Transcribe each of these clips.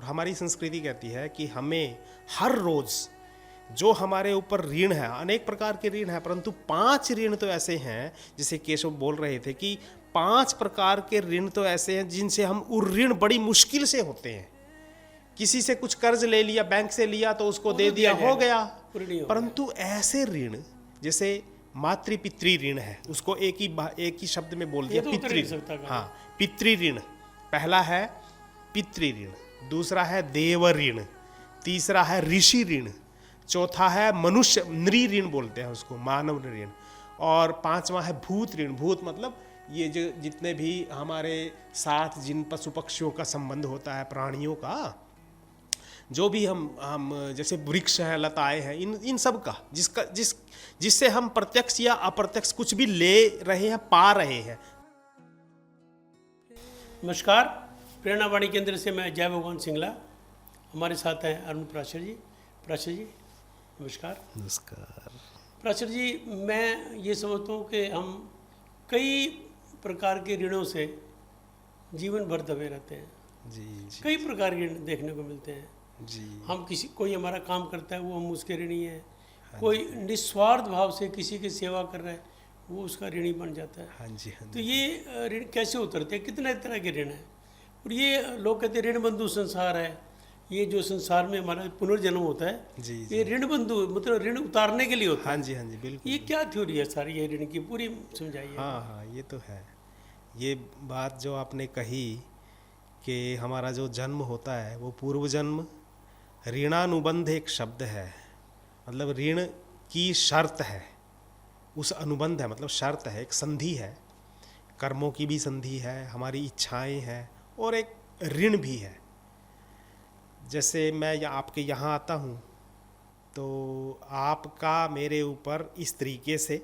और हमारी संस्कृति कहती है कि हमें हर रोज़ जो हमारे ऊपर ऋण है, अनेक प्रकार के ऋण है, परंतु 5 ऋण तो ऐसे हैं, जैसे केशव बोल रहे थे कि 5 प्रकार के ऋण तो ऐसे हैं जिनसे हम ऋण बड़ी मुश्किल से होते हैं। किसी से कुछ कर्ज ले लिया, बैंक से लिया तो उसको दे दिया, हो गया। परंतु ऐसे ऋण जैसे मातृ पितृ ऋण है, उसको एक ही शब्द में बोल दिया, पितृ। हाँ, पितृ ऋण पहला है, पितृ ऋण दूसरा है, देव ऋण तीसरा है, ऋषि ऋण चौथा है, मनुष्य नृ ऋण बोलते हैं उसको, मानव ऋण, और 5वां है भूत ऋण। भूत मतलब ये जो जितने भी हमारे साथ जिन पशु पक्षियों का संबंध होता है, प्राणियों का, जो भी हम जैसे वृक्ष है, लताएं हैं, इन सब का जिससे हम प्रत्यक्ष या अप्रत्यक्ष कुछ भी ले रहे हैं, पा रहे हैं। नमस्कार, प्रेरणा वाणी केंद्र से मैं जय भगवान सिंगला, हमारे साथ हैं अरुण प्राशर जी। प्राशर जी नमस्कार। नमस्कार प्राशर जी, मैं ये समझता हूँ कि हम कई प्रकार के ऋणों से जीवन भर दबे रहते हैं। जी। कई प्रकार के ऋण देखने को मिलते हैं जी। हम कोई हमारा काम करता है वो हम उसके ऋणी हैं, कोई निस्वार्थ भाव से किसी की सेवा कर रहा है वो उसका ऋणी बन जाता है। हाँ जी। तो ये ऋण कैसे उतरते हैं? कितने तरह के ऋण हैं? और ये लोग कहते हैं ऋण बंधु संसार है, ये जो संसार में हमारा पुनर्जन्म होता है, जी। ये ऋण बंधु मतलब ऋण उतारने के लिए होता है। हाँ जी, हाँ जी, बिल्कुल। ये क्या थ्योरी है सारी ये ऋण की, पूरी समझाइए। हाँ, ये तो है। ये बात जो आपने कही कि हमारा जो जन्म होता है वो पूर्व जन्म, ऋणानुबंध एक शब्द है, मतलब ऋण की शर्त है, उस अनुबंध है, मतलब शर्त है, एक संधि है, कर्मों की भी संधि है, हमारी इच्छाएं हैं, और एक ऋण भी है। जैसे मैं आपके यहाँ आता हूँ तो आपका मेरे ऊपर इस तरीके से,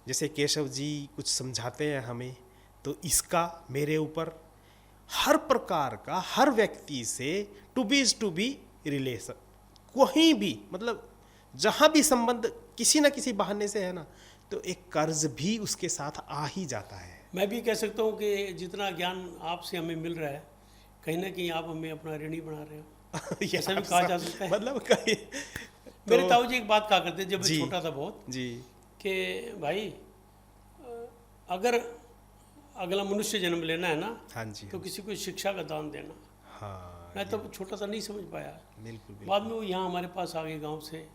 जैसे केशव जी कुछ समझाते हैं हमें, तो इसका मेरे ऊपर हर प्रकार का, हर व्यक्ति से टू बी रिलेशन, कहीं भी, मतलब जहाँ भी संबंध किसी न किसी बहाने से है ना, तो एक कर्ज भी उसके साथ आ ही जाता है। मैं भी कह सकता हूँ कि जितना ज्ञान आपसे हमें मिल रहा है, कहीं ना कहीं आप हमें अपना ऋणी बना रहे हो, ऐसा भी कहा जा सकता है। मतलब कहीं मेरे ताऊ जी एक बात कहा करते जब मैं छोटा था बहुत, जी, कि भाई अगर अगला मनुष्य जन्म लेना है ना, हाँ जी, तो किसी को शिक्षा का दान देना। हाँ, मैं तब छोटा सा नहीं समझ पाया। बिल्कुल। बाद में वो यहाँ हमारे पास आ गए गांव से,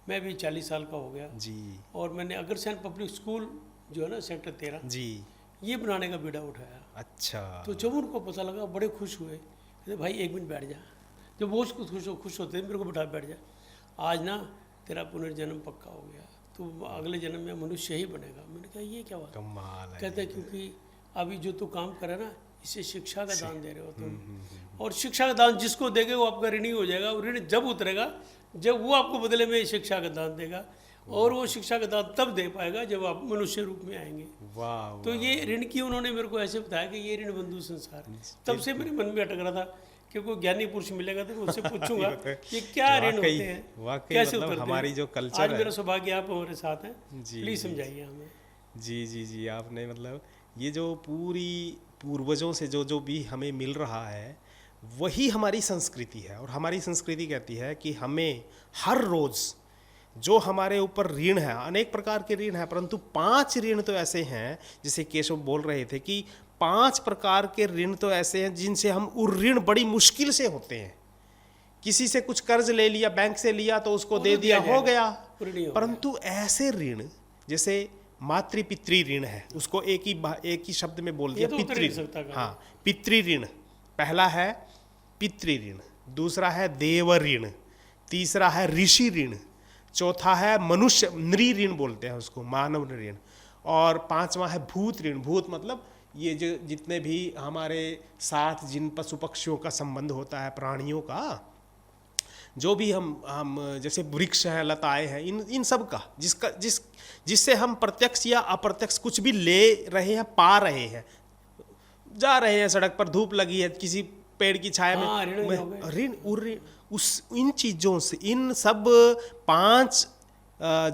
मैं भी 40 साल का हो गया जी, और मैंने अग्रसेन पब्लिक स्कूल जो है ना सेक्टर 13 जी, ये बनाने का बीड़ा उठाया। अच्छा। तो जब उनको पता लगा बड़े खुश हुए, कहते भाई एक मिनट बैठ जा। जब वो उसको खुश होते मेरे को बिठा बैठ जा, आज ना तेरा पुनर्जन्म पक्का हो गया, तो अगले जन्म में मनुष्य ही बनेगा। मैंने कहा ये क्या बात? कमाल है। कहते क्योंकि अभी जो तू काम करे ना, इसे शिक्षा का दान दे रहे हो तुम, और शिक्षा का दान जिसको देगे वो आपका ऋणी हो जाएगा। और ऋण जब उतरेगा जब वो आपको बदले में शिक्षा का दान देगा, और वो शिक्षा का दान तब दे पाएगा जब आप मनुष्य रूप में आएंगे। वाह। तो ये ऋण की उन्होंने मेरे को ऐसे बताया कि ये ऋण बंधु संसार है। तब से मेरे मन में अटक रहा था कि कोई ज्ञानी पुरुष मिलेगा तो उससे पूछूंगा ये क्या ऋण होते हैं, कैसे मतलब उतरते हमारी हैं। जो कल्चर आज है, मेरा सौभाग्य आप हमारे साथ हैं, जी, प्लीज समझाइए हमें। जी जी जी, आपने मतलब ये जो पूरी पूर्वजों से जो भी हमें मिल रहा है वही हमारी संस्कृति है। और हमारी संस्कृति कहती है कि हमें हर रोज़ जो हमारे ऊपर ऋण है, अनेक प्रकार के ऋण है, परंतु 5 ऋण तो ऐसे हैं, जैसे केशव बोल रहे थे कि 5 प्रकार के ऋण तो ऐसे हैं जिनसे हम ऋण बड़ी मुश्किल से होते हैं। किसी से कुछ कर्ज ले लिया, बैंक से लिया तो उसको दे दिया, हो गया। परंतु ऐसे ऋण जैसे मातृ पितृ ऋण है, उसको एक ही शब्द में बोल दिया, पितृ। हाँ, पितृ ऋण पहला है, पितृ ऋण दूसरा है, देव ऋण तीसरा है, ऋषि ऋण चौथा है, मनुष्य नृ ऋण बोलते हैं उसको, मानव ऋण, और 5वां है भूत ऋण। भूत मतलब ये जो जितने भी हमारे साथ जिन पशु पक्षियों का संबंध होता है, प्राणियों का, जो भी हम जैसे वृक्ष है, लताएं हैं, इन सब का जिससे हम प्रत्यक्ष या अप्रत्यक्ष कुछ भी ले रहे हैं, पा रहे हैं। जा रहे हैं सड़क पर, धूप लगी है, किसी पेड़ की छाया में, ऋण इन चीज़ों से, इन सब 5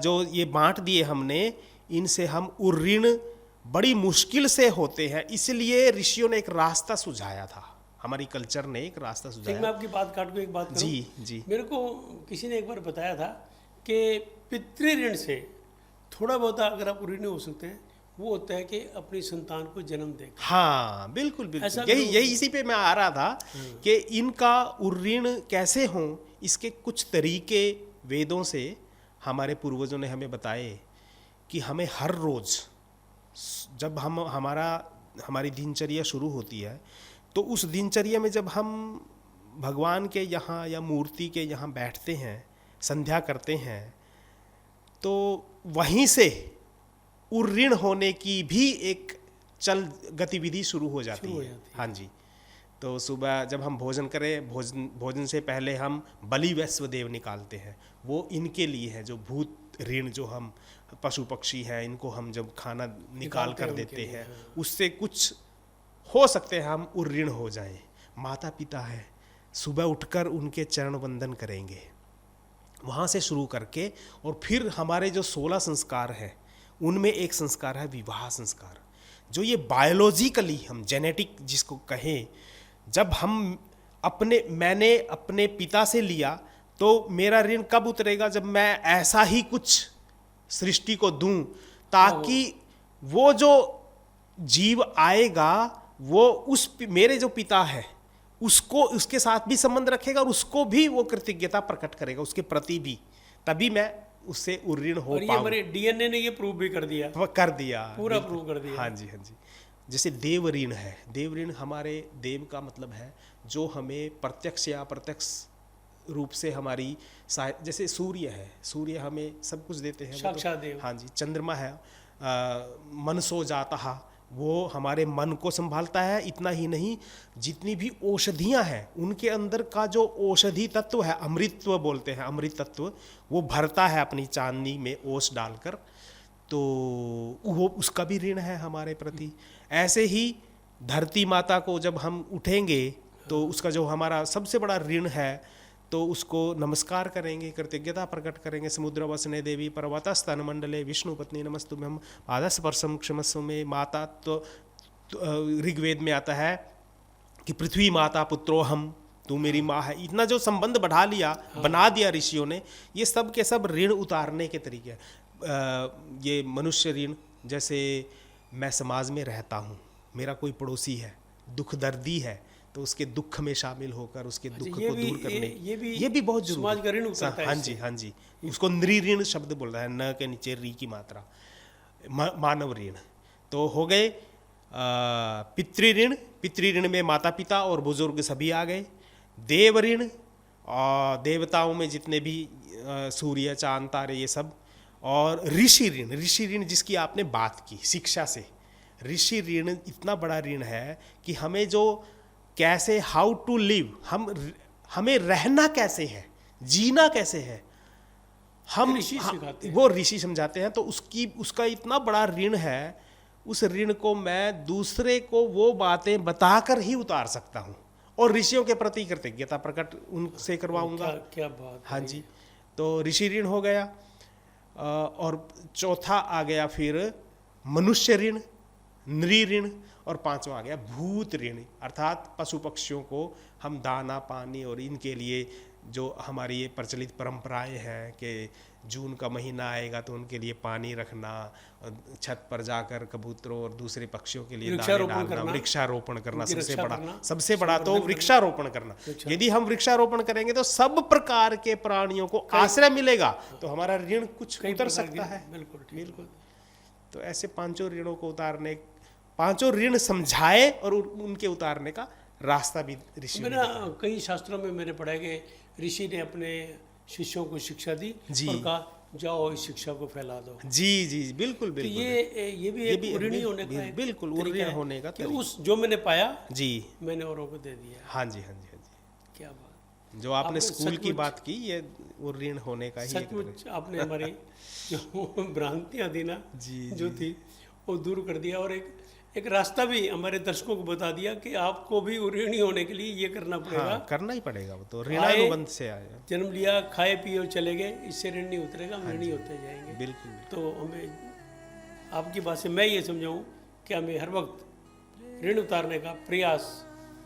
जो ये बांट दिए हमने, इनसे हम ऋण बड़ी मुश्किल से होते हैं। इसलिए ऋषियों ने एक रास्ता सुझाया था हमारी कल्चर ने एक रास्ता ठीक, सुझाया। मैं आपकी बात काट को एक बात करूं। जी जी। मेरे को किसी ने एक बार बताया था कि पितृ ऋण से थोड़ा बहुत अगर आप ऋणी हो सकते हैं, वो होता है कि अपनी संतान को जन्म दे। हाँ बिल्कुल बिल्कुल, ऐसा यही भी यही इसी पे मैं आ रहा था कि इनका उऋण कैसे हों, इसके कुछ तरीके वेदों से हमारे पूर्वजों ने हमें बताए कि हमें हर रोज़ जब हमारी दिनचर्या शुरू होती है, तो उस दिनचर्या में जब हम भगवान के यहाँ या मूर्ति के यहाँ बैठते हैं, संध्या करते हैं, तो वहीं से उऋण होने की भी एक गतिविधि शुरू हो जाती है। हाँ जी। तो सुबह जब हम भोजन करें, भोजन से पहले हम बलि वैश्वदेव निकालते हैं, वो इनके लिए है। जो भूत ऋण, जो हम पशु पक्षी हैं, इनको हम जब खाना निकाल कर देते हैं, उससे कुछ हो सकते हैं हम उऋण हो जाएं। माता पिता है, सुबह उठकर उनके चरण वंदन करेंगे, वहाँ से शुरू करके, और फिर हमारे जो 16 संस्कार हैं उनमें एक संस्कार है विवाह संस्कार, जो ये बायोलॉजिकली हम जेनेटिक जिसको कहें, जब मैंने अपने पिता से लिया, तो मेरा ऋण कब उतरेगा? जब मैं ऐसा ही कुछ सृष्टि को दूं, ताकि वो जो जीव आएगा वो मेरे जो पिता है उसको, उसके साथ भी संबंध रखेगा और उसको भी वो कृतज्ञता प्रकट करेगा उसके प्रति भी, तभी मैं उससे उऋण हो पाऊं। और ये हमारे डीएनए ने ये प्रूव भी कर दिया, पूरा प्रूव कर दिया। हाँ जी हाँ जी। जैसे देव ऋण है, देव ऋण हमारे देव का मतलब है जो हमें प्रत्यक्ष या अप्रत्यक्ष रूप से हमारी जैसे सूर्य है, सूर्य हमें सब कुछ देते हैं, साक्षात देव। हाँ जी। चंद्रमा है, मनसो जाता, वो हमारे मन को संभालता है। इतना ही नहीं, जितनी भी औषधियाँ हैं उनके अंदर का जो औषधि तत्व है, अमृतत्व बोलते हैं, अमृत तत्व, वो भरता है अपनी चांदनी में ओस डालकर, तो वो उसका भी ऋण है हमारे प्रति। ऐसे ही धरती माता को जब हम उठेंगे तो उसका जो हमारा सबसे बड़ा ऋण है, तो उसको नमस्कार करेंगे, कृतज्ञता प्रकट करेंगे। समुद्र वसने देवी पर्वत स्तन मंडले विष्णु पत्नी नमस्तुभ्यं पादस्पर्शम क्षमस्व में माता। तो ऋग्वेद में आता है कि पृथ्वी माता पुत्रो हम, तू मेरी माँ है। इतना जो संबंध बढ़ा लिया, बना दिया ऋषियों ने, ये सब के सब ऋण उतारने के तरीके। ये मनुष्य ऋण, जैसे मैं समाज में रहता हूँ, मेरा कोई पड़ोसी है, दुख दर्दी है, तो उसके दुख में शामिल होकर उसके दुख को दूर करने, ये भी बहुत जरूरी समाज का ऋण उतारता है। हाँ जी हाँ जी। उसको नृ ऋण शब्द बोल रहा है, न के नीचे री की मात्रा, मानव ऋण। तो हो गए पितृ ऋण, पितृ ऋण में माता पिता और बुजुर्ग सभी आ गए। देव ऋण, और देवताओं में जितने भी सूर्य चांद तारे ये सब। और ऋषि ऋण, ऋषि ऋण जिसकी आपने बात की शिक्षा से, ऋषि ऋण इतना बड़ा ऋण है कि हमें जो कैसे हाउ टू लिव, हमें रहना कैसे है, जीना कैसे है, हम वो ऋषि समझाते हैं। तो उसका इतना बड़ा ऋण है, उस ऋण को मैं दूसरे को वो बातें बताकर ही उतार सकता हूँ, और ऋषियों के प्रति कृतज्ञता प्रकट उनसे करवाऊंगा। क्या बात। हाँ जी। तो ऋषि ऋण हो गया। और चौथा आ गया फिर मनुष्य ऋण, नृ ऋण, और पांचवा आ गया भूत ऋण, अर्थात पशु पक्षियों को हम दाना पानी, और इनके लिए जो हमारी ये प्रचलित परंपराएं हैं कि जून का महीना आएगा तो उनके लिए पानी रखना, छत पर जाकर कबूतरों और दूसरे पक्षियों के लिए दाने डालना, वृक्षारोपण करना, सबसे बड़ा तो वृक्षारोपण करना। यदि हम वृक्षारोपण करेंगे तो सब प्रकार के प्राणियों को आश्रय मिलेगा, तो हमारा ऋण कुछ उतर सकता है। बिल्कुल। तो ऐसे पांचों ऋणों को उतारने, पांचों ऋण समझाए और उनके उतारने का रास्ता भी ऋषि ने बताया। कई शास्त्रों में मैंने पढ़ा कि ऋषि ने अपने शिष्यों को शिक्षा दी और कहा जाओ इस शिक्षा को फैला दो। जी जी बिल्कुल बिल्कुल। तो ये भी एक ऋणी होने का बिल्कुल ऋण होने का कि उस जो मैंने पाया जी मैंने औरों को दे दिया। हाँ जी हाँ जी हाँ जी। क्या बात। जो आपने स्कूल की बात की, ये वो ऋण होने का ही सचमुच आपने हमारी जो भ्रांतियां थी ना जो थी वो दूर कर दिया, और एक रास्ता भी हमारे दर्शकों को बता दिया कि आपको भी ऋणी होने के लिए ये करना पड़ेगा। हाँ, करना ही पड़ेगा, वो तो ऋणानुबंध से आया। जन्म लिया, खाए पिए और चले गए, इससे ऋण नहीं उतरेगा, हम ऋणी होते जाएंगे। बिल्कुल। तो हमें आपकी बात से मैं ये समझाऊं कि हमें हर वक्त ऋण उतारने का प्रयास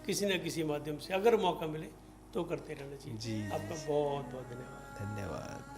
किसी न किसी माध्यम से अगर मौका मिले तो करते रहना चाहिए। जी, आपका बहुत बहुत धन्यवाद। धन्यवाद।